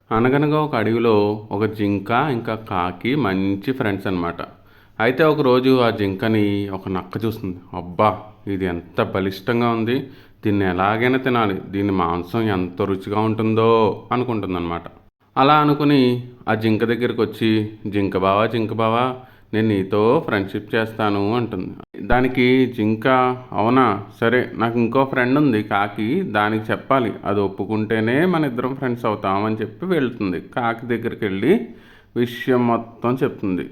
అనగనగా ఒక అడవిలో ఒక జింక ఇంకా కాకి మంచి ఫ్రెండ్స్ అనమాట. అయితే ఒకరోజు ఆ జింకని ఒక నక్క చూస్తుంది. అబ్బా! ఇది ఎంత బలిష్టంగా ఉంది. దీన్ని ఎలాగైనా తినాలి. దీని మాంసం ఎంత రుచిగా ఉంటుందో అనుకుంటుందన్నమాట. అలా అనుకుని ఆ జింక దగ్గరికొచ్చి, జింక బావా నేను నీతో ఫ్రెండ్‌షిప్ చేస్తాను అంటుంది. దానికి జింక అవునా! సరే నాకు ఇంకో ఫ్రెండ్ ఉంది కాకి. దానికి చెప్పాలి. అది ఒప్పుకుంటేనే మన ఇద్దరం ఫ్రెండ్స్ అవుతాం అని చెప్పి వెళ్తుంది. కాకి దగ్గరికెళ్ళి విషయం మొత్తం చెప్తుంది.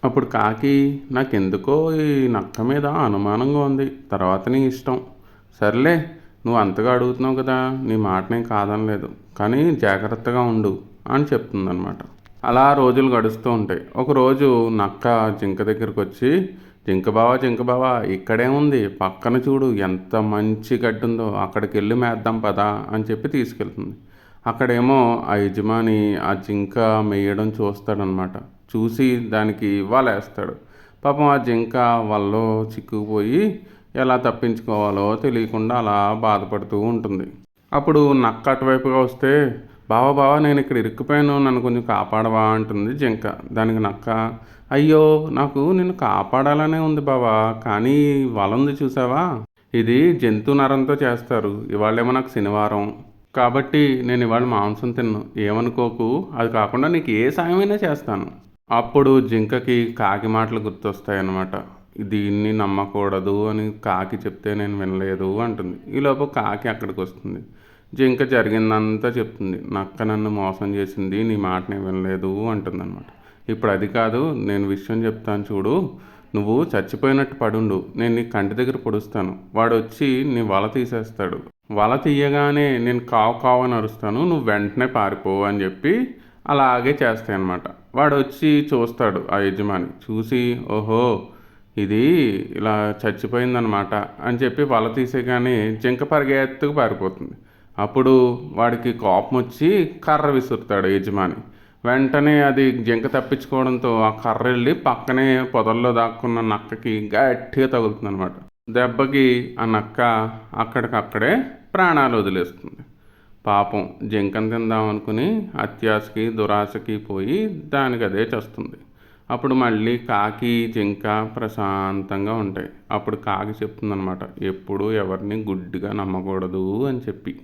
అప్పుడు కాకి నాకెందుకో ఈ నక్క మీద అనుమానంగా ఉంది. తర్వాత నీ ఇష్టం. సర్లే నువ్వు అంతగా అడుగుతున్నావు కదా! నీ మాట నేను కాదనలేదు. కానీ జాగ్రత్తగా ఉండు అని చెప్తుందనమాట. అలా రోజులు గడుస్తూ ఉంటాయి. ఒకరోజు నక్క జింక దగ్గరకొచ్చి, జింక బావా ఇక్కడే ఉంది. పక్కన చూడు ఎంత మంచి గడ్డుందో. అక్కడికెళ్ళి మేద్దాం పదా అని చెప్పి తీసుకెళ్తుంది. అక్కడేమో ఆ యజమాని ఆ జింక మేయడం చూస్తాడనమాట. చూసి దానికి వలేస్తాడు. పాపం ఆ జింక వలలో చిక్కుకుపోయి ఎలా తప్పించుకోవాలో తెలియకుండా అలా బాధపడుతూ ఉంటుంది. అప్పుడు నక్క అటువైపుగా వస్తే, బావా నేను ఇక్కడ ఇరుక్కుపోయాను. నన్ను కొంచెం కాపాడవా అంటుంది జింక. దానికి నక్క, అయ్యో నాకు నిన్ను కాపాడాలనే ఉంది బావా. కానీ వల ఉంది చూసావా? ఇది జంతు నరంతో చేస్తారు. ఇవాళేమో నాకు శనివారం. కాబట్టి నేను ఇవాళ మాంసం తినను. ఏమనుకోకు. అది కాకుండా నీకు ఏ సాయమైనా చేస్తాను. అప్పుడు జింకకి కాకి మాటలు గుర్తొస్తాయన్నమాట. దీన్ని నమ్మకూడదు అని కాకి చెప్తే నేను వినలేదు అంటుంది. ఈలోపు కాకి అక్కడికొస్తుంది. జింక జరిగిందంతా చెప్తుంది. నక్క నన్ను మోసం చేసింది. నీ మాట నేను వినలేదు అంటుందన్నమాట. ఇప్పుడు అది కాదు, నేను విషయం చెప్తాను చూడు. నువ్వు చచ్చిపోయినట్టు పడుండు. నేను నీ కంటి దగ్గర పొడుస్తాను. వాడొచ్చి నీ వల తీసేస్తాడు. వల తీయగానే నేను కావు కావు అని అరుస్తాను. నువ్వు వెంటనే పారిపో అని చెప్పి అలాగే చేస్తాయన్నమాట. వాడొచ్చి చూస్తాడు ఆ యజమాని. చూసి ఓహో! ఇది ఇలా చచ్చిపోయిందనమాట అని చెప్పి వల తీసేయగానే జింక పరిగెత్తుకు పారిపోతుంది. అప్పుడు వాడికి కోపం వచ్చి కర్ర విసురుతాడు యజమాని. వెంటనే అది జింక తప్పించుకోవడంతో ఆ కర్ర వెళ్ళి పక్కనే పొదల్లో దాక్కున్న నక్కకి గట్టిగా తగులుతుందనమాట. దెబ్బకి ఆ నక్క అక్కడికక్కడే ప్రాణాలు వదిలేస్తుంది. పాపం జింకను తిందాం అనుకుని అత్యాశకి దురాశకి పోయి దానికి అదే చస్తుంది. అప్పుడు మళ్ళీ కాకి జింక ప్రశాంతంగా ఉంటాయి. అప్పుడు కాకి చెప్తుందనమాట, ఎప్పుడూ ఎవరిని గుడ్డిగా నమ్మకూడదు అని చెప్పి.